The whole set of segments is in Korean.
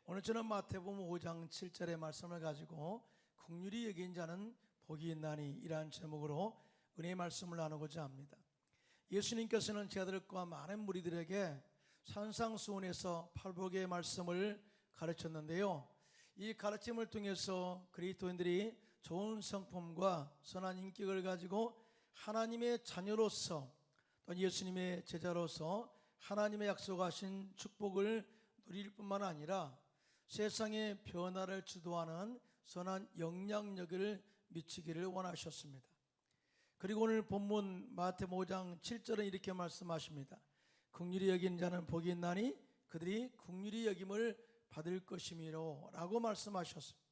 오늘 저는 마태복음 5장 7절의 말씀을 가지고 긍휼히 여긴 자는 복이 있나니 이러한 제목으로 은혜의 말씀을 나누고자 합니다. 예수님께서는 제자들과 많은 무리들에게 산상수훈에서 팔복의 말씀을 가르쳤는데요, 이 가르침을 통해서 그리스도인들이 좋은 성품과 선한 인격을 가지고 하나님의 자녀로서 또 예수님의 제자로서 하나님의 약속하신 축복을 누릴 뿐만 아니라 세상의 변화를 주도하는 선한 영향력을 미치기를 원하셨습니다. 그리고 오늘 본문 마태복음 5장 7절은 이렇게 말씀하십니다. 긍휼히 여긴 자는 복이 있나니 그들이 긍휼히 여김을 받을 것이미로 라고 말씀하셨습니다.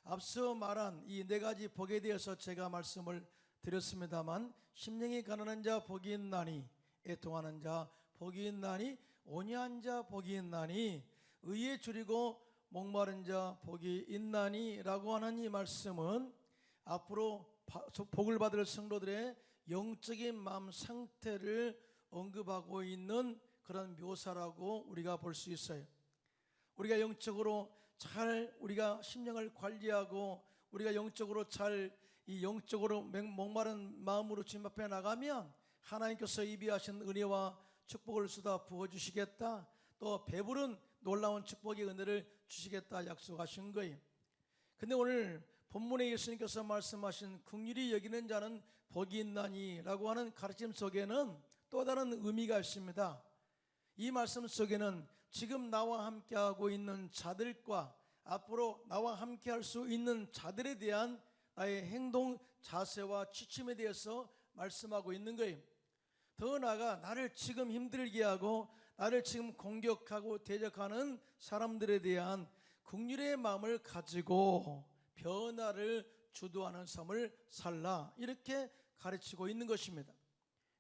앞서 말한 이 네 가지 복에 대해서 제가 말씀을 드렸습니다만, 심령이 가난한 자 복이 있나니, 애통하는 자 복이 있나니, 온유한 자 복이 있나니, 의에 줄이고 목마른 자 복이 있나니 라고 하는 이 말씀은 앞으로 복을 받을 성도들의 영적인 마음 상태를 언급하고 있는 그런 묘사라고 우리가 볼 수 있어요. 우리가 영적으로 잘 우리가 심령을 관리하고 우리가 영적으로 잘 이 영적으로 목마른 마음으로 주님 앞에 나가면 하나님께서 예비하신 은혜와 축복을 쏟아 부어주시겠다, 또 배부른 놀라운 축복의 은혜를 주시겠다 약속하신 거예요. 근데 오늘 본문에 예수님께서 말씀하신 긍휼히 여기는 자는 복이 있나니 라고 하는 가르침 속에는 또 다른 의미가 있습니다. 이 말씀 속에는 지금 나와 함께하고 있는 자들과 앞으로 나와 함께할 수 있는 자들에 대한 나의 행동, 자세와 취침에 대해서 말씀하고 있는 거예요. 더 나아가 나를 지금 힘들게 하고 나를 지금 공격하고 대적하는 사람들에 대한 긍휼의 마음을 가지고 변화를 주도하는 삶을 살라, 이렇게 가르치고 있는 것입니다.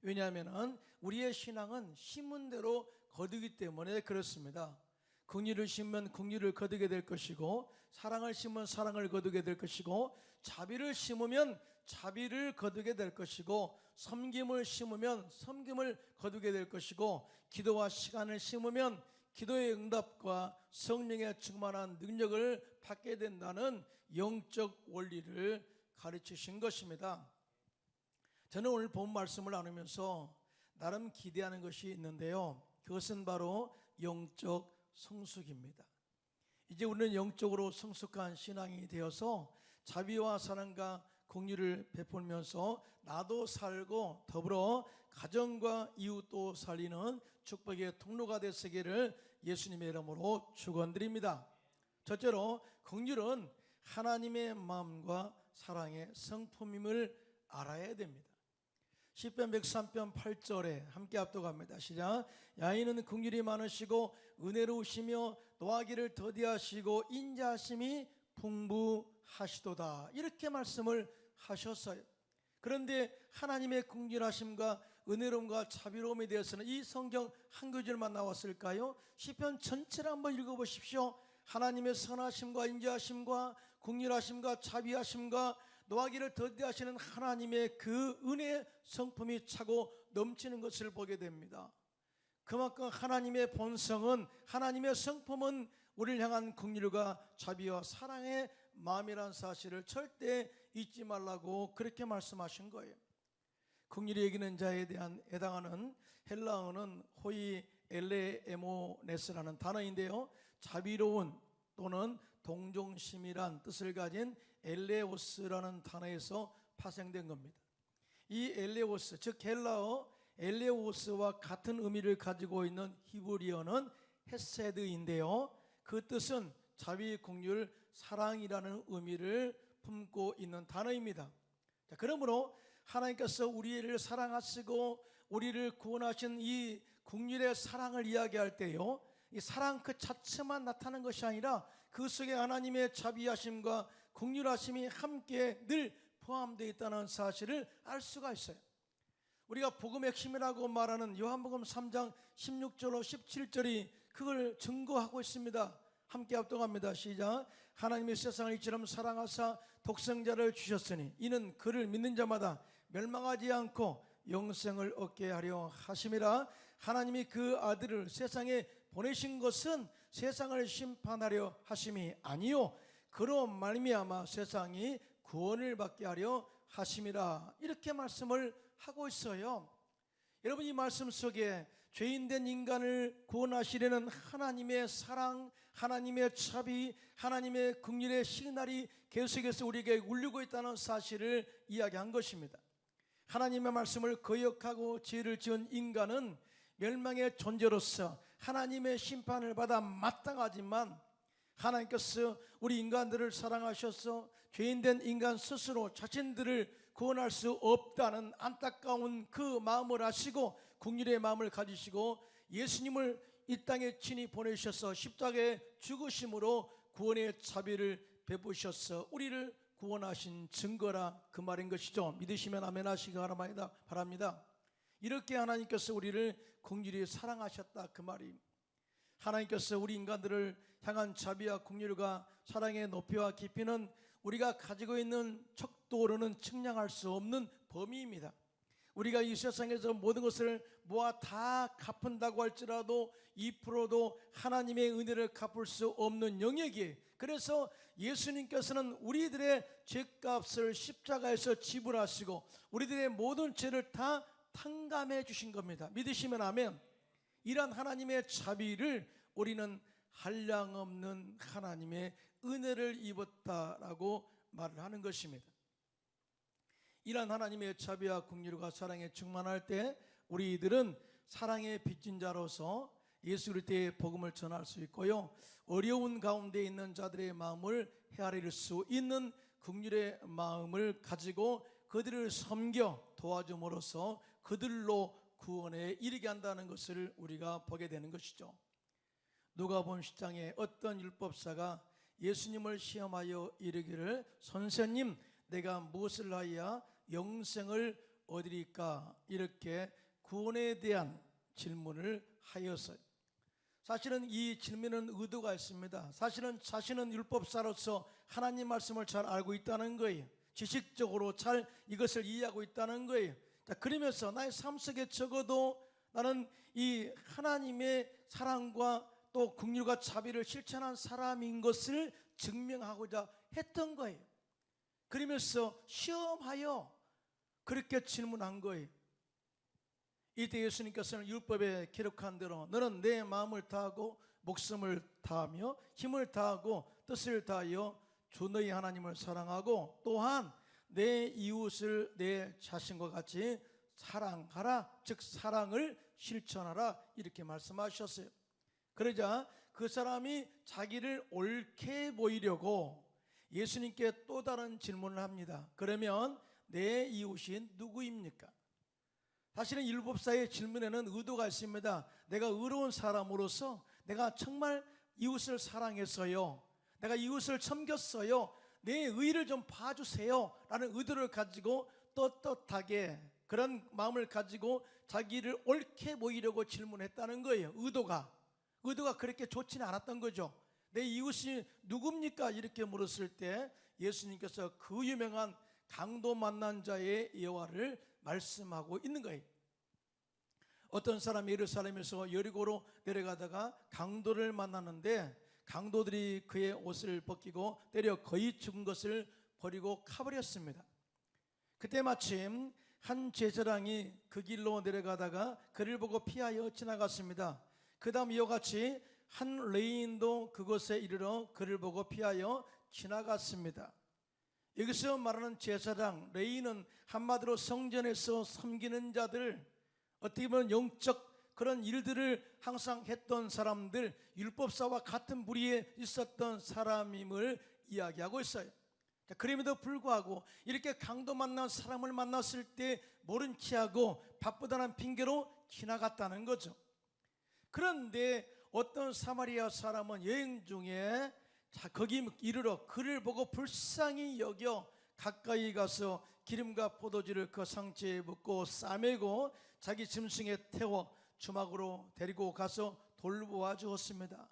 왜냐하면 우리의 신앙은 심은 대로 거두기 때문에 그렇습니다. 긍휼을 심으면 긍휼을 거두게 될 것이고, 사랑을 심으면 사랑을 거두게 될 것이고, 자비를 심으면 자비를 거두게 될 것이고, 섬김을 심으면 섬김을 거두게 될 것이고, 기도와 시간을 심으면 기도의 응답과 성령의 충만한 능력을 받게 된다는 영적 원리를 가르치신 것입니다. 저는 오늘 본 말씀을 나누면서 나름 기대하는 것이 있는데요, 그것은 바로 영적 성숙입니다. 이제 우리는 영적으로 성숙한 신앙이 되어서 자비와 사랑과 긍휼을 베풀면서 나도 살고 더불어 가정과 이웃도 살리는 축복의 통로가 되시기를 예수님의 이름으로 축원드립니다. 첫째로, 긍휼은 하나님의 마음과 사랑의 성품임을 알아야 됩니다. 시편 103편 8절에 함께 합독합니다. 시작. 야인은 긍휼이 많으시고 은혜로우시며 노하기를 더디하시고 인자하심이 풍부하시도다, 이렇게 말씀을 하셨어요. 그런데 하나님의 긍휼하심과 은혜로움과 자비로움에 대해서는 이 성경 한 구절만 나왔을까요? 시편 전체를 한번 읽어보십시오. 하나님의 선하심과 인자하심과 긍휼하심과 자비하심과 노하기를 더디하시는 하나님의 그 은혜의 성품이 차고 넘치는 것을 보게 됩니다. 그만큼 하나님의 본성은, 하나님의 성품은 우리를 향한 긍휼과 자비와 사랑의 마음이라는 사실을 절대 잊지 말라고 그렇게 말씀하신 거예요. 긍휼히 여기는 자에 대한 해당하는 헬라어는 호이 엘레에모네스라는 단어인데요, 자비로운 또는 동정심이란 뜻을 가진 엘레오스라는 단어에서 파생된 겁니다. 이 엘레오스, 즉 헬라어 엘레오스와 같은 의미를 가지고 있는 히브리어는 헤세드인데요, 그 뜻은 자비, 긍휼, 사랑이라는 의미를 품고 있는 단어입니다. 자, 그러므로 하나님께서 우리를 사랑하시고 우리를 구원하신 이 긍휼의 사랑을 이야기할 때요, 이 사랑 그 자체만 나타나는 것이 아니라 그 속에 하나님의 자비하심과 긍휼하심이 함께 늘 포함되어 있다는 사실을 알 수가 있어요. 우리가 복음의 핵심이라고 말하는 요한복음 3장 16절로 17절이 그걸 증거하고 있습니다. 함께 합독합니다. 시작. 하나님이 세상을 이처럼 사랑하사 독생자를 주셨으니 이는 그를 믿는 자마다 멸망하지 않고 영생을 얻게 하려 하심이라. 하나님이 그 아들을 세상에 보내신 것은 세상을 심판하려 하심이 아니요 그로 말미암아 세상이 구원을 받게 하려 하심이라. 이렇게 말씀을 하고 있어요. 여러분, 이 말씀 속에 죄인된 인간을 구원하시려는 하나님의 사랑, 하나님의 자비, 하나님의 긍휼의 시그널이 계속해서 우리에게 울리고 있다는 사실을 이야기한 것입니다. 하나님의 말씀을 거역하고 죄를 지은 인간은 멸망의 존재로서 하나님의 심판을 받아 마땅하지만, 하나님께서 우리 인간들을 사랑하셔서 죄인된 인간 스스로 자신들을 구원할 수 없다는 안타까운 그 마음을 아시고 긍휼의 마음을 가지시고 예수님을 이 땅에 친히 보내셔서 십자가에 죽으심으로 구원의 자비를 베푸셔서 우리를 구원하신 증거라, 그 말인 것이죠. 믿으시면 아멘 하시기 바랍니다. 이렇게 하나님께서 우리를 긍휼히 사랑하셨다, 그 말입니다. 하나님께서 우리 인간들을 향한 자비와 긍휼과 사랑의 높이와 깊이는 우리가 가지고 있는 척도로는 측량할 수 없는 범위입니다. 우리가 이 세상에서 모든 것을 모아 다 갚은다고 할지라도 2%도 하나님의 은혜를 갚을 수 없는 영역이에요. 그래서 예수님께서는 우리들의 죄값을 십자가에서 지불하시고 우리들의 모든 죄를 다 탕감해 주신 겁니다. 믿으시면 아멘. 이런 하나님의 자비를 우리는 한량없는 하나님의 은혜를 입었다라고 말을 하는 것입니다. 이런 하나님의 자비와 긍휼과 사랑에 충만할 때 우리들은 사랑의 빚진 자로서 예수 그리스도의 복음을 전할 수 있고요, 어려운 가운데 있는 자들의 마음을 헤아릴 수 있는 긍휼의 마음을 가지고 그들을 섬겨 도와줌으로써 그들로 구원에 이르게 한다는 것을 우리가 보게 되는 것이죠. 누가복음 10장에 어떤 율법사가 예수님을 시험하여 이르기를, 선생님, 내가 무엇을 하여야 영생을 얻으리까? 이렇게 구원에 대한 질문을 하였어요. 사실은 이 질문은 의도가 있습니다. 사실은 자신은 율법사로서 하나님 말씀을 잘 알고 있다는 거예요. 지식적으로 잘 이것을 이해하고 있다는 거예요. 자, 그러면서 나의 삶 속에 적어도 나는 이 하나님의 사랑과 또 긍휼과 자비를 실천한 사람인 것을 증명하고자 했던 거예요. 그러면서 시험하여 그렇게 질문한 거예요. 이때 예수님께서는 율법에 기록한 대로 너는 내 마음을 다하고 목숨을 다하며 힘을 다하고 뜻을 다하여 주 너희 하나님을 사랑하고 또한 내 이웃을 내 자신과 같이 사랑하라, 즉 사랑을 실천하라, 이렇게 말씀하셨어요. 그러자 그 사람이 자기를 옳게 보이려고 예수님께 또 다른 질문을 합니다. 그러면 내 이웃이 누구입니까? 사실은 율법사의 질문에는 의도가 있습니다. 내가 의로운 사람으로서 내가 정말 이웃을 사랑했어요, 내가 이웃을 섬겼어요, 내 의를 좀 봐주세요 라는 의도를 가지고 떳떳하게 그런 마음을 가지고 자기를 옳게 보이려고 질문했다는 거예요. 의도가 그렇게 좋지는 않았던 거죠. 내 이웃이 누굽니까? 이렇게 물었을 때 예수님께서 그 유명한 강도 만난 자의 예화를 말씀하고 있는 거예요. 어떤 사람이 예루살렘에서 여리고로 내려가다가 강도를 만났는데 강도들이 그의 옷을 벗기고 때려 거의 죽은 것을 버리고 가버렸습니다. 그때 마침 한 제사장이 그 길로 내려가다가 그를 보고 피하여 지나갔습니다. 그 다음 이와 같이 한 레위인도 그곳에 이르러 그를 보고 피하여 지나갔습니다. 여기서 말하는 제사장, 레위인은 한마디로 성전에서 섬기는 자들, 어떻게 보면 영적 그런 일들을 항상 했던 사람들, 율법사와 같은 무리에 있었던 사람임을 이야기하고 있어요. 그럼에도 불구하고 이렇게 강도 만난 사람을 만났을 때 모른 체하고 바쁘다는 핑계로 지나갔다는 거죠. 그런데 어떤 사마리아 사람은 여행 중에 거기 이르러 그를 보고 불쌍히 여겨 가까이 가서 기름과 포도주를 그 상처에 붓고 싸매고 자기 짐승에 태워 주막으로 데리고 가서 돌보아 주었습니다.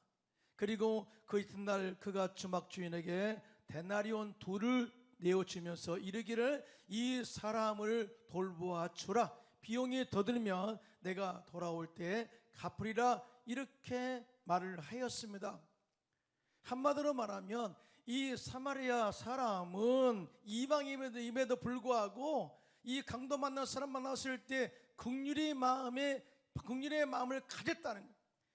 그리고 그 이튿날 그가 주막 주인에게 데나리온 2를 내어주면서 이르기를, 이 사람을 돌보아 주라, 비용이 더 들면 내가 돌아올 때 갚으리라, 이렇게 말을 하였습니다. 한마디로 말하면 이 사마리아 사람은 이방인임에도 불구하고 이 강도 만난 사람 만났을 때 긍휼의 마음을 가졌다는 거예요.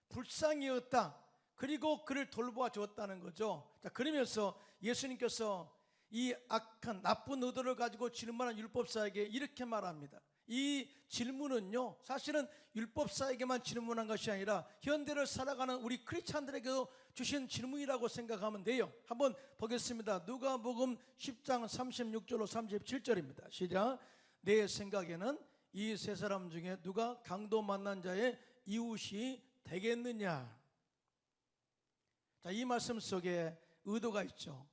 불쌍히였다. 그리고 그를 돌보아 주었다는 거죠. 자, 그러면서 예수님께서 이 악한 나쁜 의도를 가지고 질문한 율법사에게 이렇게 말합니다. 이 질문은요, 사실은 율법사에게만 질문한 것이 아니라 현대를 살아가는 우리 크리스찬들에게도 주신 질문이라고 생각하면 돼요. 한번 보겠습니다. 누가복음 10장 36절로 37절입니다. 시작. 내 생각에는 이 세 사람 중에 누가 강도 만난 자의 이웃이 되겠느냐. 자, 이 말씀 속에 의도가 있죠.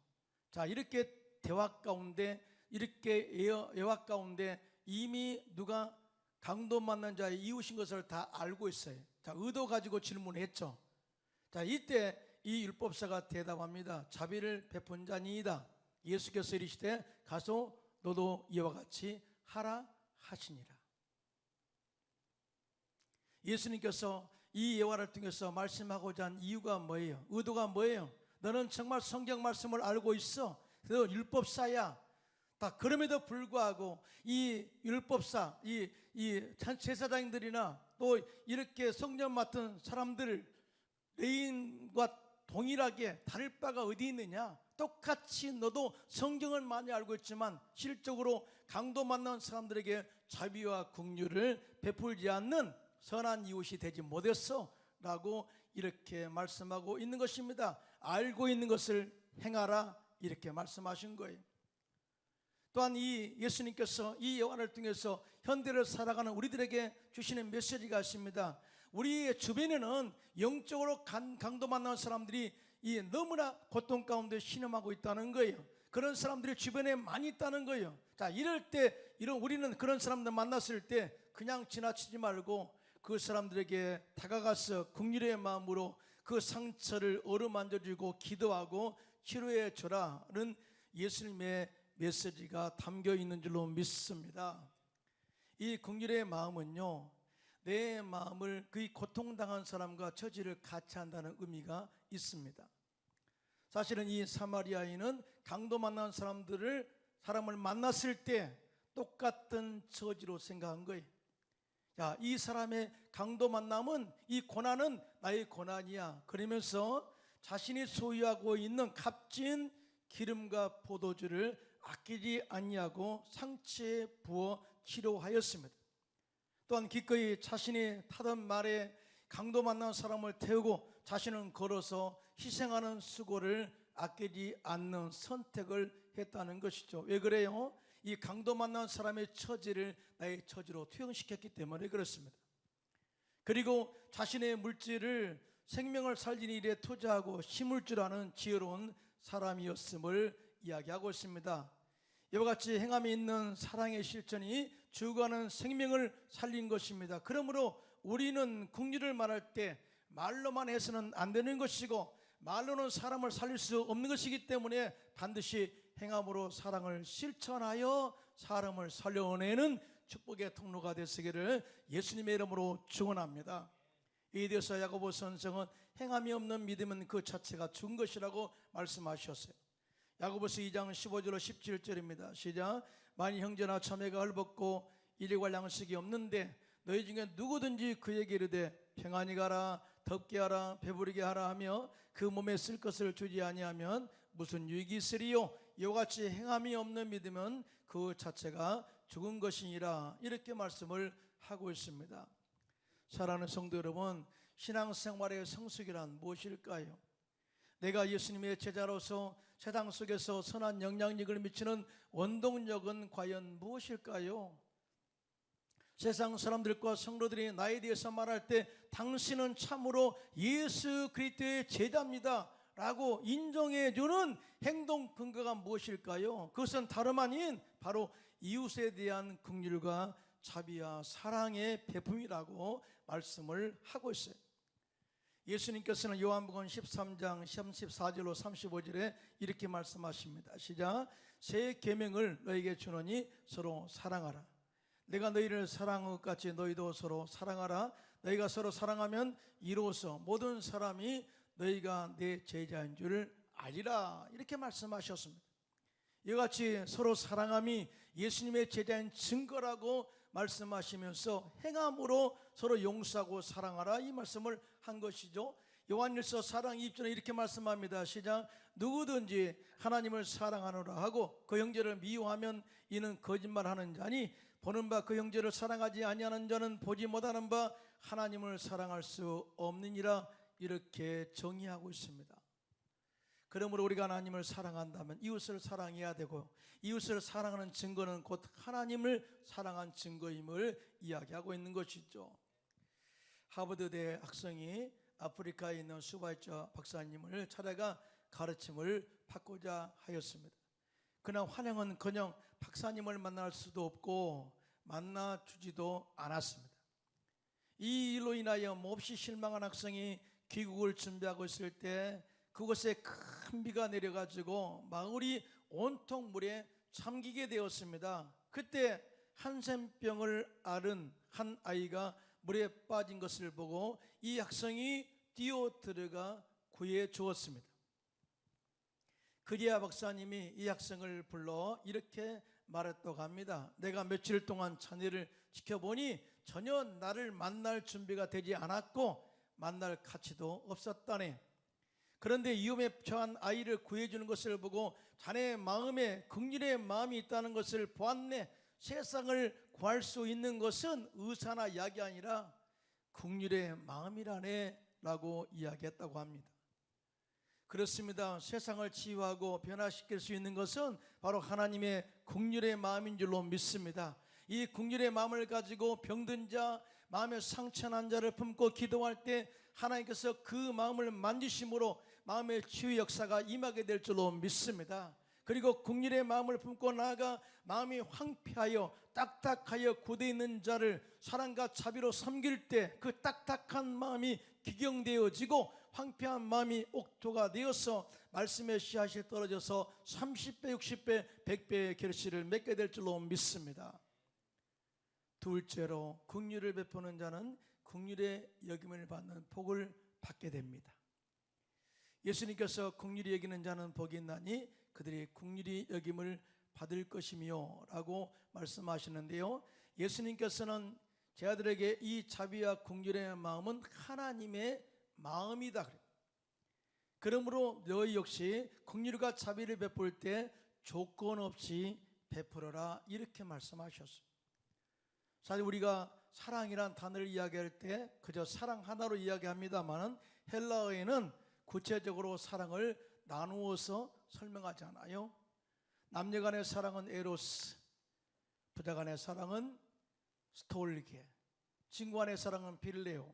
자, 이렇게 대화 가운데, 이렇게 예화 가운데 이미 누가 강도 만난 자의 이웃인 것을 다 알고 있어요. 자, 의도 가지고 질문했죠. 자, 이때 이 율법사가 대답합니다. 자비를 베푼 자니이다. 예수께서 이르시되 가서 너도 이와 같이 하라 하시니라. 예수님께서 이 예화를 통해서 말씀하고자 한 이유가 뭐예요? 의도가 뭐예요? 너는 정말 성경 말씀을 알고 있어. 너 율법사야. 다 그럼에도 불구하고 이 율법사, 이 제사장들이나 또 이렇게 성전 맡은 사람들 레인과 동일하게 다를 바가 어디 있느냐? 똑같이 너도 성경을 많이 알고 있지만 실적으로 강도 만난 사람들에게 자비와 긍휼을 베풀지 않는 선한 이웃이 되지 못했어 라고 이렇게 말씀하고 있는 것입니다. 알고 있는 것을 행하라 이렇게 말씀하신 거예요. 또한 이 예수님께서 이 예화를 통해서 현대를 살아가는 우리들에게 주시는 메시지가 있습니다. 우리의 주변에는 영적으로 강도 만난 사람들이 너무나 고통 가운데 신음하고 있다는 거예요. 그런 사람들이 주변에 많이 있다는 거예요. 자, 이럴 때 우리는 그런 사람들 만났을 때 그냥 지나치지 말고 그 사람들에게 다가가서 긍휼의 마음으로 그 상처를 어루만져주고 기도하고 치료해 주라는 예수님의 메시지가 담겨 있는 줄로 믿습니다. 이 긍휼의 마음은요, 내 마음을 그 고통당한 사람과 처지를 같이 한다는 의미가 있습니다. 사실은 이 사마리아인은 강도 만난 사람을 만났을 때 똑같은 처지로 생각한 거예요. 야, 이 사람의 강도 만남은, 이 고난은 나의 고난이야. 그러면서 자신이 소유하고 있는 값진 기름과 포도주를 아끼지 아니하고 상처에 부어 치료하였습니다. 또한 기꺼이 자신이 타던 말에 강도 만난 사람을 태우고 자신은 걸어서 희생하는 수고를 아끼지 않는 선택을 했다는 것이죠. 왜 그래요? 이 강도 만난 사람의 처지를 나의 처지로 투영시켰기 때문에 그렇습니다. 그리고 자신의 물질을 생명을 살리는 일에 투자하고 심을 줄 아는 지혜로운 사람이었음을 이야기하고 있습니다. 이와 같이 행함이 있는 사랑의 실천이 죽어가는 생명을 살린 것입니다. 그러므로 우리는 긍휼을 말할 때 말로만 해서는 안 되는 것이고 말로는 사람을 살릴 수 없는 것이기 때문에 반드시 행함으로 사랑을 실천하여 사람을 살려내는 축복의 통로가 되시기를 예수님의 이름으로 축원합니다. 이에 대해서 야고보 선생은 행함이 없는 믿음은 그 자체가 죽은 것이라고 말씀하셨어요. 야고보서 2장 15절로 17절입니다. 시작. 만일 형제나 자매가 헐벗고 일용할 양식이 없는데 너희 중에 누구든지 그에게 이르되 평안히 가라, 덥게 하라, 배부르게 하라 하며 그 몸에 쓸 것을 주지 아니하면 무슨 유익이 있으리요? 이와 같이 행함이 없는 믿음은 그 자체가 죽은 것이니라. 이렇게 말씀을 하고 있습니다. 사랑하는 성도 여러분, 신앙생활의 성숙이란 무엇일까요? 내가 예수님의 제자로서 세상 속에서 선한 영향력을 미치는 원동력은 과연 무엇일까요? 세상 사람들과 성도들이 나에 대해서 말할 때 당신은 참으로 예수 그리스도의 제자입니다 라고 인정해주는 행동 근거가 무엇일까요? 그것은 다름 아닌 바로 이웃에 대한 긍휼과 자비와 사랑의 베품이라고 말씀을 하고 있어요. 예수님께서는 요한복음 13장 34절로 35절에 이렇게 말씀하십니다. 시작. 새 계명을 너에게 주노니 서로 사랑하라. 내가 너희를 사랑한 것 같이 너희도 서로 사랑하라. 너희가 서로 사랑하면 이로써 모든 사람이 너희가 내 제자인 줄 알리라. 이렇게 말씀하셨습니다. 이같이 서로 사랑함이 예수님의 제자인 증거라고 말씀하시면서 행함으로 서로 용서하고 사랑하라, 이 말씀을 한 것이죠. 요한일서 사랑 2절에 이렇게 말씀합니다. 시작. 누구든지 하나님을 사랑하노라 하고 그 형제를 미워하면 이는 거짓말하는 자니 보는 바 그 형제를 사랑하지 아니하는 자는 보지 못하는 바 하나님을 사랑할 수 없느니라. 이렇게 정의하고 있습니다. 그러므로 우리가 하나님을 사랑한다면 이웃을 사랑해야 되고, 이웃을 사랑하는 증거는 곧 하나님을 사랑한 증거임을 이야기하고 있는 것이죠. 하버드대 학생이 아프리카에 있는 수바이처 박사님을 찾아가 가르침을 받고자 하였습니다. 그러나 환영은커녕 박사님을 만날 수도 없고 만나주지도 않았습니다. 이 일로 인하여 몹시 실망한 학생이 귀국을 준비하고 있을 때 그곳에 큰 비가 내려가지고 마을이 온통 물에 잠기게 되었습니다. 그때 한센병을 앓은 한 아이가 물에 빠진 것을 보고 이 학생이 뛰어 들어가 구해 주었습니다. 그리야 박사님이 이 학생을 불러 이렇게 말했다고 합니다. 내가 며칠 동안 자네를 지켜보니 전혀 나를 만날 준비가 되지 않았고 만날 가치도 없었다네. 그런데 위험에 처한 아이를 구해주는 것을 보고 자네의 마음에 긍휼의 마음이 있다는 것을 보았네. 세상을 구할 수 있는 것은 의사나 약이 아니라 긍휼의 마음이라네 라고 이야기했다고 합니다. 그렇습니다. 세상을 치유하고 변화시킬 수 있는 것은 바로 하나님의 긍휼의 마음인 줄로 믿습니다. 이 긍휼의 마음을 가지고 병든 자, 마음에 상처난 자를 품고 기도할 때 하나님께서 그 마음을 만지심으로 마음의 치유 역사가 임하게 될 줄로 믿습니다. 그리고 긍휼의 마음을 품고 나아가 마음이 황폐하여 딱딱하여 굳어있는 자를 사랑과 자비로 섬길 때 그 딱딱한 마음이 기경되어지고 황폐한 마음이 옥토가 되어서 말씀의 씨앗이 떨어져서 30배, 60배, 100배의 결실을 맺게 될 줄로 믿습니다. 둘째로 긍휼을 베푸는 자는 긍휼의 여김을 받는 복을 받게 됩니다. 예수님께서 긍휼히 여기는 자는 복이 있나니 그들이 긍휼히 여김을 받을 것이며 라고 말씀하시는데요, 예수님께서는 제자들에게 이 자비와 긍휼의 마음은 하나님의 마음이다. 그러므로 너희 역시 긍휼과 자비를 베풀 때 조건 없이 베풀어라, 이렇게 말씀하셨습니다. 사실 우리가 사랑이란 단어를 이야기할 때 그저 사랑 하나로 이야기합니다만 헬라어에는 구체적으로 사랑을 나누어서 설명하지 않아요. 남녀 간의 사랑은 에로스, 부자 간의 사랑은 스톨게, 친구 간의 사랑은 필레오,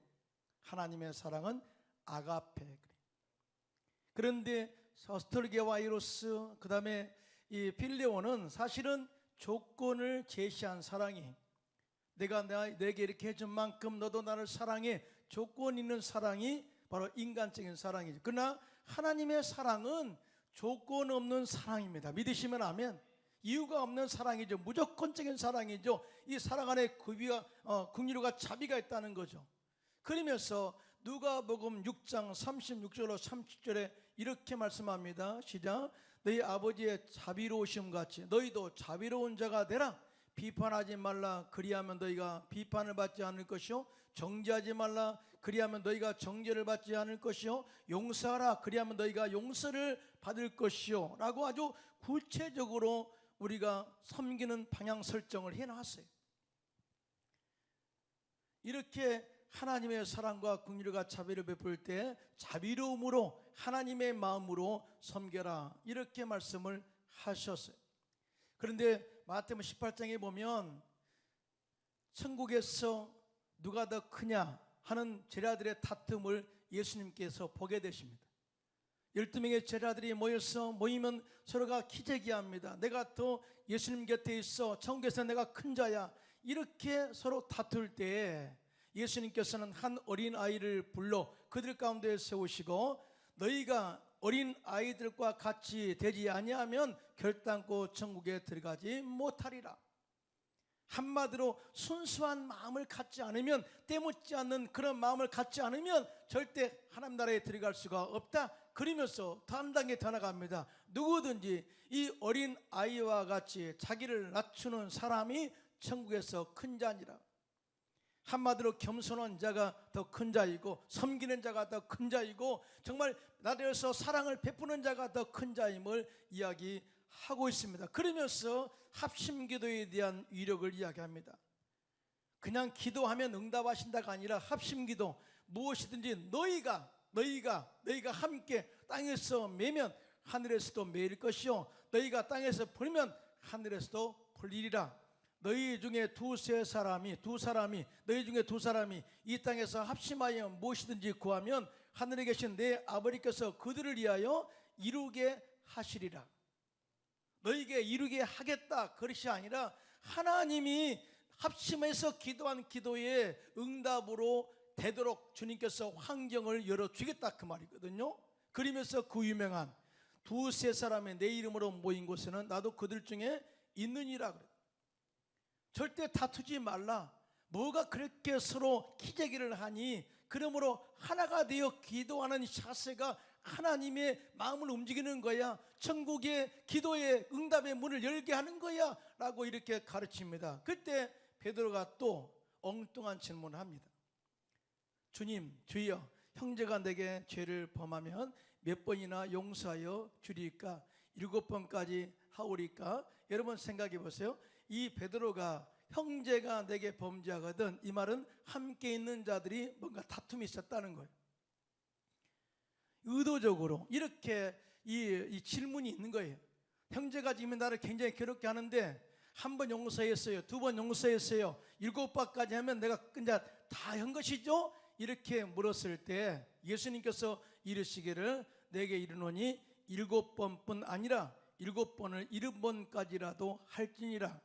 하나님의 사랑은 아가페. 그런데 스톨게와 에로스, 그 다음에 이 필레오는 사실은 조건을 제시한 사랑이, 내가 내게 이렇게 해준 만큼 너도 나를 사랑해, 조건 있는 사랑이 바로 인간적인 사랑이죠. 그러나 하나님의 사랑은 조건 없는 사랑입니다. 믿으시면 아멘. 이유가 없는 사랑이죠. 무조건적인 사랑이죠. 이 사랑 안에 긍휼과 자비가 있다는 거죠. 그러면서 누가복음 6장 36절로 37절에 이렇게 말씀합니다. 시작. 너희 아버지의 자비로우심 같이 너희도 자비로운 자가 되라. 비판하지 말라. 그리하면 너희가 비판을 받지 않을 것이요, 정죄하지 말라. 그리하면 너희가 정죄를 받지 않을 것이요, 용서하라. 그리하면 너희가 용서를 받을 것이요 라고 아주 구체적으로 우리가 섬기는 방향 설정을 해놨어요. 이렇게 하나님의 사랑과 긍휼과 자비를 베풀 때 자비로움으로 하나님의 마음으로 섬겨라, 이렇게 말씀을 하셨어요. 그런데 마태복음 18장에 보면 천국에서 누가 더 크냐 하는 제자들의 다툼을 예수님께서 보게 되십니다. 12명의 제자들이 모이면 서로가 기재기합니다. 내가 더 예수님 곁에 있어, 천국에서 내가 큰 자야, 이렇게 서로 다툴 때에 예수님께서는 한 어린 아이를 불러 그들 가운데 세우시고 너희가 어린 아이들과 같이 되지 아니하면 결단코 천국에 들어가지 못하리라. 한마디로 순수한 마음을 갖지 않으면, 때묻지 않는 그런 마음을 갖지 않으면 절대 하나님 나라에 들어갈 수가 없다. 그러면서 다음 단계 더 나갑니다. 누구든지 이 어린 아이와 같이 자기를 낮추는 사람이 천국에서 큰 자니라. 한마디로 겸손한 자가 더 큰 자이고, 섬기는 자가 더 큰 자이고, 정말 나라에서 사랑을 베푸는 자가 더 큰 자임을 이야기하고 있습니다. 그러면서 합심기도에 대한 위력을 이야기합니다. 그냥 기도하면 응답하신다가 아니라 합심기도, 무엇이든지 너희가 함께 땅에서 매면 하늘에서도 매일 것이요, 너희가 땅에서 풀면 하늘에서도 풀리리라. 너희 중에 두 사람이 이 땅에서 합심하여 무엇이든지 구하면 하늘에 계신 내 아버지께서 그들을 위하여 이루게 하시리라. 너희에게 이루게 하겠다, 그것이 아니라 하나님이 합심해서 기도한 기도에 응답으로 되도록 주님께서 환경을 열어주겠다, 그 말이거든요. 그러면서 그 유명한 두세 사람의 내 이름으로 모인 곳에는 나도 그들 중에 있느니라 그래요. 절대 다투지 말라. 뭐가 그렇게 서로 기재기를 하니? 그러므로 하나가 되어 기도하는 자세가 하나님의 마음을 움직이는 거야. 천국의 기도의 응답의 문을 열게 하는 거야 라고 이렇게 가르칩니다. 그때 베드로가 또 엉뚱한 질문을 합니다. 주님, 주여, 형제가 내게 죄를 범하면 몇 번이나 용서하여 주리까? 7번까지 하오리까? 여러분 생각해 보세요. 이 베드로가 형제가 내게 범죄하거든, 이 말은 함께 있는 자들이 뭔가 다툼이 있었다는 거예요. 의도적으로 이렇게 이 질문이 있는 거예요. 형제가 지금 나를 굉장히 괴롭게 하는데 한 번 용서했어요, 2번 용서했어요, 7번까지 하면 내가 그냥 다 한 것이죠? 이렇게 물었을 때 예수님께서 이르시기를 내게 이르노니 7번뿐 아니라 7번을 70번까지라도 할지니라.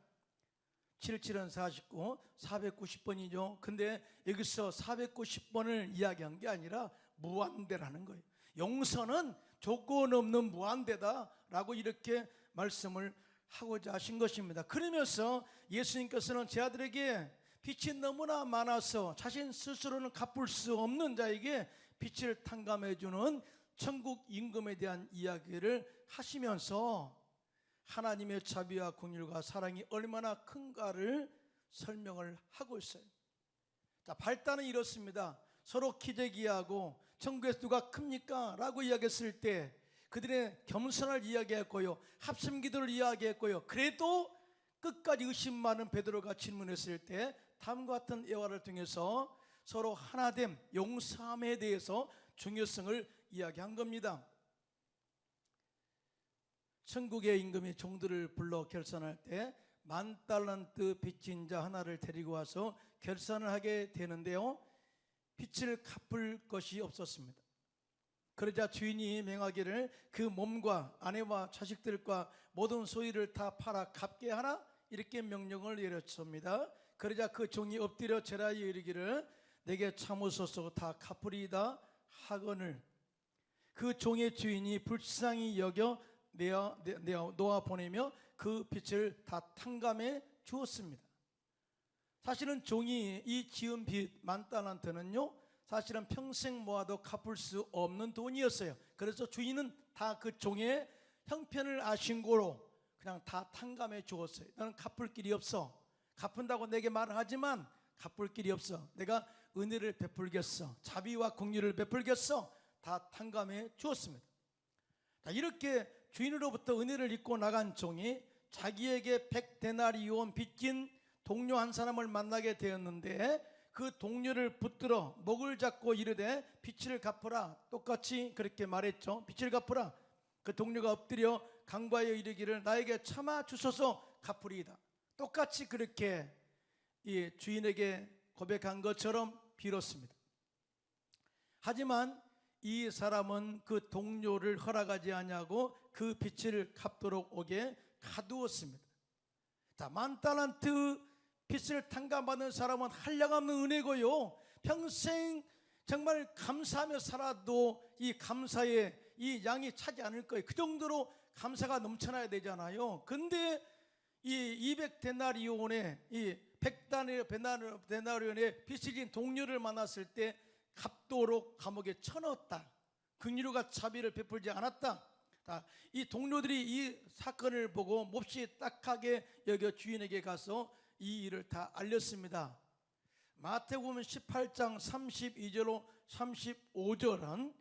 77은 49, 490번이죠. 근데 여기서 490번을 이야기한 게 아니라 무한대라는 거예요. 용서는 조건 없는 무한대다라고 이렇게 말씀을 하고자 하신 것입니다. 그러면서 예수님께서는 제 아들에게 빛이 너무나 많아서 자신 스스로는 갚을 수 없는 자에게 빛을 탕감해 주는 천국 임금에 대한 이야기를 하시면서 하나님의 자비와 긍휼과 사랑이 얼마나 큰가를 설명을 하고 있어요. 자, 발단은 이렇습니다. 서로 기재기하고 천국에서 누가 큽니까? 라고 이야기했을 때 그들의 겸손을 이야기했고요, 합심기도를 이야기했고요. 그래도 끝까지 의심 많은 베드로가 질문했을 때 다음과 같은 예화를 통해서 서로 하나됨, 용서함에 대해서 중요성을 이야기한 겁니다. 천국의 임금이 종들을 불러 결산할 때 10,000달란트 빚진 자 하나를 데리고 와서 결산을 하게 되는데요, 빚을 갚을 것이 없었습니다. 그러자 주인이 명하기를 그 몸과 아내와 자식들과 모든 소유를 다 팔아 갚게 하라, 이렇게 명령을 내렸습니다. 그러자 그 종이 엎드려 절하여 이르기를 내게 참으소서 다 갚으리이다 하거늘 그 종의 주인이 불쌍히 여겨 놓아 보내며 그 빚을 다 탕감해 주었습니다. 사실은 종이 이 지은 빚 10,000달란트는요 사실은 평생 모아도 갚을 수 없는 돈이었어요. 그래서 주인은 다 그 종의 형편을 아신 고로 그냥 다 탕감해 주었어요. 너는 갚을 길이 없어. 갚은다고 내게 말을 하지만 갚을 길이 없어. 내가 은혜를 베풀겠어. 자비와 긍휼을 베풀겠어. 다 탕감해 주었습니다. 이렇게 주인으로부터 은혜를 입고 나간 종이 자기에게 100데나리온 빚진 동료 한 사람을 만나게 되었는데 그 동료를 붙들어 목을 잡고 이르되 빚을 갚으라. 똑같이 그렇게 말했죠. 빚을 갚으라. 그 동료가 엎드려 간구하여 이르기를 나에게 참아 주소서 갚으리이다. 똑같이 그렇게 이 주인에게 고백한 것처럼 빌었습니다. 하지만 이 사람은 그 동료를 허락하지 아니하고 그 빚을 갚도록 오게 가두었습니다. 자, 10,000달란트 빚을 탕감받은 사람은 한량없는 은혜고요, 평생 정말 감사하며 살아도 이 감사의 이 양이 차지 않을 거예요. 그 정도로 감사가 넘쳐나야 되잖아요. 근데 이 200데나리온의 이 100데나리온의 빚을 동료를 만났을 때 갑도록 감옥에 쳐넣었다. 긍휼과 자비를 베풀지 않았다. 이 동료들이 이 사건을 보고 몹시 딱하게 여겨 주인에게 가서 이 일을 다 알렸습니다. 마태복음 18장 32절로 35절은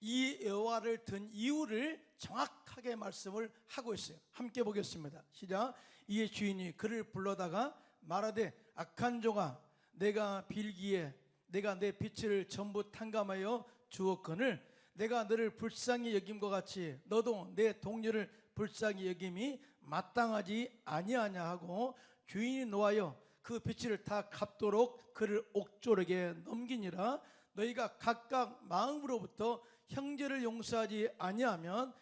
이 예화를 든 이유를 정확하게 말씀을 하고 있어요. 함께 보겠습니다. 시작. 이의 주인이 그를 불러다가 말하되 악한 종아, 내가 빌기에 내가 내 빚을 전부 탕감하여 주었거늘 내가 너를 불쌍히 여김과 같이 너도 내 동료를 불쌍히 여김이 마땅하지 아니하냐 하고 주인이 노하여 그 빚을 다 갚도록 그를 옥졸에게 넘기니라. 너희가 각각 마음으로부터 형제를 용서하지 아니하면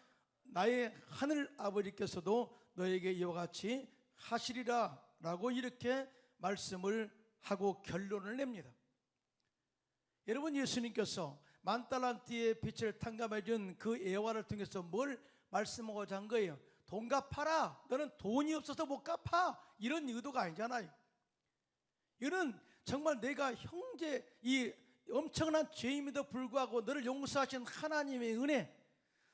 나의 하늘 아버지께서도 너에게 이와 같이 하시리라 라고 이렇게 말씀을 하고 결론을 냅니다. 여러분, 예수님께서 만달란트의 빚을 탕감해 준 그 예화를 통해서 뭘 말씀하고자 한 거예요? 돈 갚아라. 너는 돈이 없어서 못 갚아. 이런 의도가 아니잖아요. 이는 정말 내가 형제, 이 엄청난 죄임에도 불구하고 너를 용서하신 하나님의 은혜,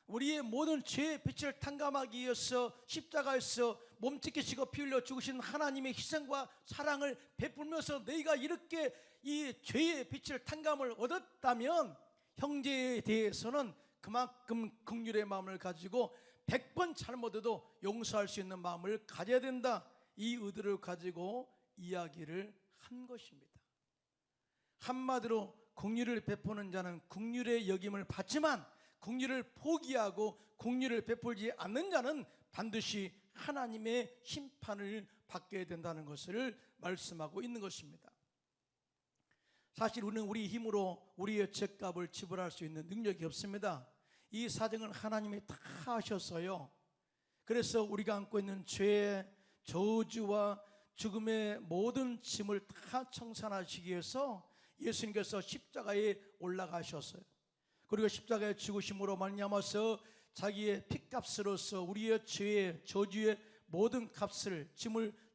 우리의 모든 죄의 빚을 탕감하기 위해서 십자가에서 몸찢기시고 피 흘려 죽으신 하나님의 희생과 사랑을 베풀면서 너희가 이렇게 이 죄의 빚을 탕감을 얻었다면 형제에 대해서는 그만큼 긍휼의 마음을 가지고 100번 잘못해도 용서할 수 있는 마음을 가져야 된다. 이 의도를 가지고 이야기를 한 것입니다. 한마디로 긍휼을 베푸는 자는 긍휼의 여김을 받지만 긍휼을 포기하고 긍휼을 베풀지 않는 자는 반드시 하나님의 심판을 받게 된다는 것을 말씀하고 있는 것입니다. 사실 우리는 우리 힘으로 우리의 죄값을 지불할 수 있는 능력이 없습니다. 이 사정을 하나님이 다 하셨어요. 그래서 우리가 안고 있는 죄, 저주와 죽음의 모든 짐을 다 청산하시기 위해서 예수님께서 십자가에 올라가셨어요. 그리고 십자가의 죽으심으로 말미암아서 자기의 피값으로서 우리의 죄의 저주의 모든 값을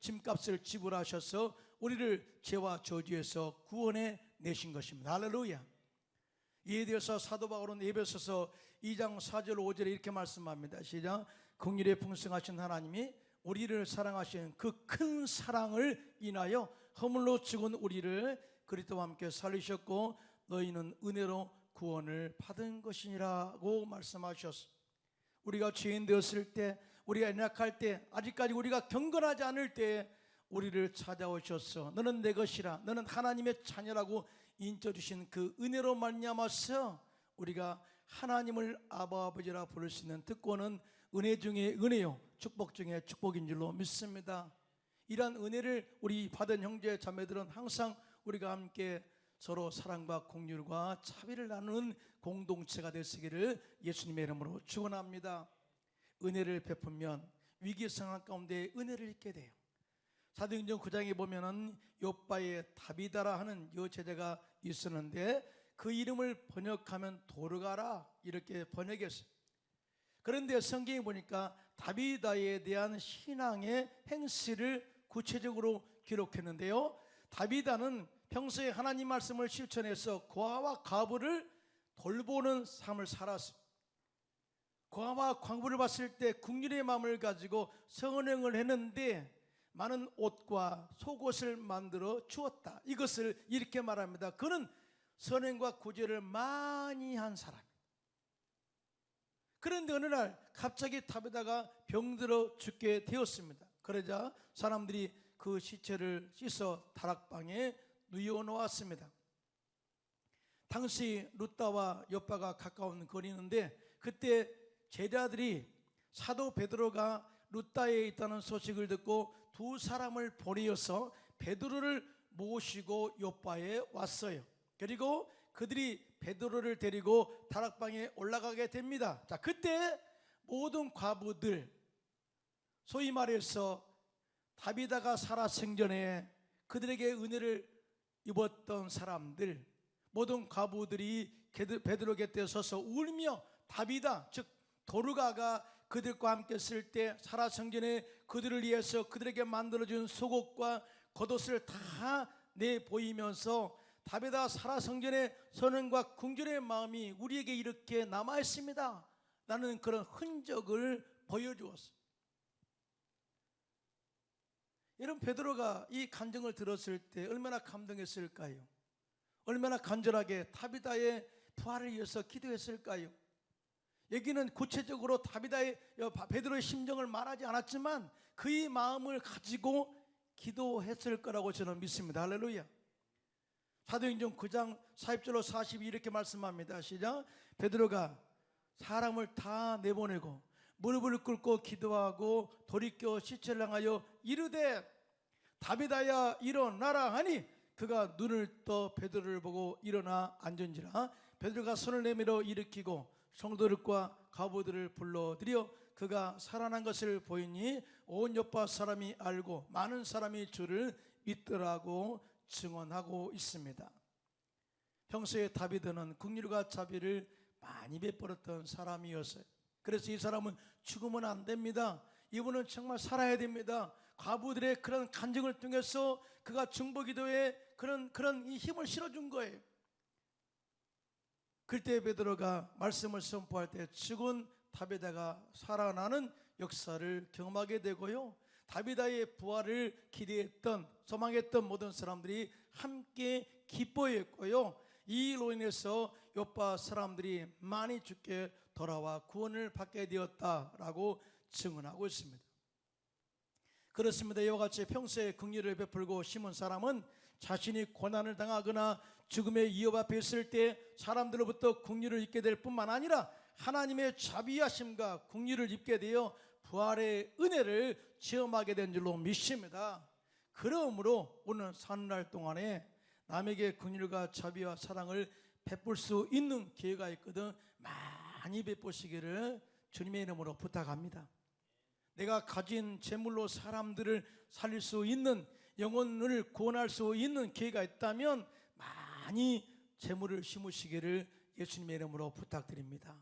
짐값을 지불하셔서 우리를 죄와 저주에서 구원해 내신 것입니다. 할렐루야. 이에 대해서 사도 바울은 에베소서 2장 4절 5절에 이렇게 말씀합니다. 시작. 긍휼에 풍성하신 하나님이 우리를 사랑하신 그 큰 사랑을 인하여 허물로 죽은 우리를 그리스도와 함께 살리셨고 너희는 은혜로 구원을 받은 것이니라고 말씀하셨습니다. 우리가 죄인 되었을 때, 우리가 연약할 때, 아직까지 우리가 경건하지 않을 때 우리를 찾아오셔서 너는 내 것이라, 너는 하나님의 자녀라고 인쳐주신 그 은혜로 말미암아서 우리가 하나님을 아바 아버지라 부를 수 있는 특권은 은혜 중에 은혜요 축복 중에 축복인 줄로 믿습니다. 이러한 은혜를 우리 받은 형제 자매들은 항상 우리가 함께 서로 사랑과 긍휼과 자비를 나누는 공동체가 되시기를 예수님의 이름으로 축원합니다. 은혜를 베풀면 위기 상황 가운데 은혜를 잊게 돼요. 사도행전 9장에 보면은 욥바의 다비다라 하는 여제자가 있었는데 그 이름을 번역하면 도르가라 이렇게 번역했어요. 그런데 성경에 보니까 다비다에 대한 신앙의 행실을 구체적으로 기록했는데요. 다비다는 평소에 하나님 말씀을 실천해서 고아와 과부를 돌보는 삶을 살았어요. 고아와 과부를 봤을 때 긍휼의 마음을 가지고 성은행을 했는데 많은 옷과 속옷을 만들어 주었다. 이것을 이렇게 말합니다. 그는 선행과 구제를 많이 한 사람. 그런데 어느 날 갑자기 다비다가 병들어 죽게 되었습니다. 그러자 사람들이 그 시체를 씻어 다락방에 누워놓았습니다. 당시 루다와 욥바가 가까운 거리인데 그때 제자들이 사도 베드로가 루다에 있다는 소식을 듣고 두 사람을 보내어서 베드로를 모시고 욥바에 왔어요. 그리고 그들이 베드로를 데리고 다락방에 올라가게 됩니다. 자, 그때 모든 과부들, 소위 말해서 다비다가 살아 생전에 그들에게 은혜를 입었던 사람들, 모든 과부들이 베드로 곁에 서서 울며 다비다, 즉 도르가가 그들과 함께 있을 때 살아생전에 그들을 위해서 그들에게 만들어준 속옷과 겉옷을 다 내보이면서 다윗아 살아생전에 선언과 궁전의 마음이 우리에게 이렇게 남아있습니다 라는 그런 흔적을 보여주었어요. 여러분, 베드로가 이 간증을 들었을 때 얼마나 감동했을까요? 얼마나 간절하게 다윗의 부활을 위해서 기도했을까요? 여기는 구체적으로 베드로의 심정을 말하지 않았지만 그의 마음을 가지고 기도했을 거라고 저는 믿습니다. 할렐루야. 사도행전 9장 40절로 42 이렇게 말씀합니다. 시작. 베드로가 사람을 다 내보내고 무릎을 꿇고 기도하고 돌이켜 시체를 향하여 이르되 다윗아야 일어나라 하니 그가 눈을 떠 베드로를 보고 일어나 앉은지라. 베드로가 손을 내밀어 일으키고 성도들과 과부들을 불러들여 그가 살아난 것을 보이니 온 요파 사람이 알고 많은 사람이 주를 믿더라고 증언하고 있습니다. 평소에 다윗은 긍휼과 자비를 많이 베풀었던 사람이었어요. 그래서 이 사람은 죽으면 안 됩니다. 이분은 정말 살아야 됩니다. 과부들의 그런 간증을 통해서 그가 중보기도에 그런 이 힘을 실어준 거예요. 그때 베드로가 말씀을 선포할 때 죽은 다윗아가 살아나는 역사를 경험하게 되고요, 다윗아의 부활을 기대했던 소망했던 모든 사람들이 함께 기뻐했고요, 이 일로 인해서 요파 사람들이 많이 주께 돌아와 구원을 받게 되었다라고 증언하고 있습니다. 그렇습니다. 이와 같이 평소에 긍휼을 베풀고 심은 사람은 자신이 고난을 당하거나 죽음의 위협 앞에 있을 때 사람들로부터 긍휼을 입게 될 뿐만 아니라 하나님의 자비하심과 긍휼을 입게 되어 부활의 은혜를 체험하게 된 줄로 믿습니다. 그러므로 오늘 사는 동안에 남에게 긍휼과 자비와 사랑을 베풀 수 있는 기회가 있거든 많이 베푸시기를 주님의 이름으로 부탁합니다. 내가 가진 재물로 사람들을 살릴 수 있는, 영혼을 구원할 수 있는 기회가 있다면 많이 재물을 심으시기를 예수님의 이름으로 부탁드립니다.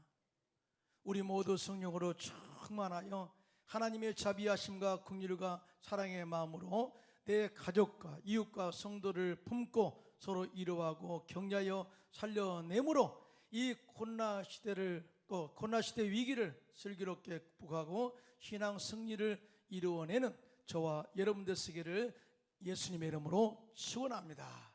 우리 모두 성령으로 충만하여 하나님의 자비하심과 긍휼과 사랑의 마음으로 내 가족과 이웃과 성도를 품고 서로 위로하고 격려하여 살려내므로 이 코로나 시대를, 또 코로나 시대 위기를 슬기롭게 극복하고 신앙 승리를 이루어내는 저와 여러분들 되시기를 예수님의 이름으로 축원합니다.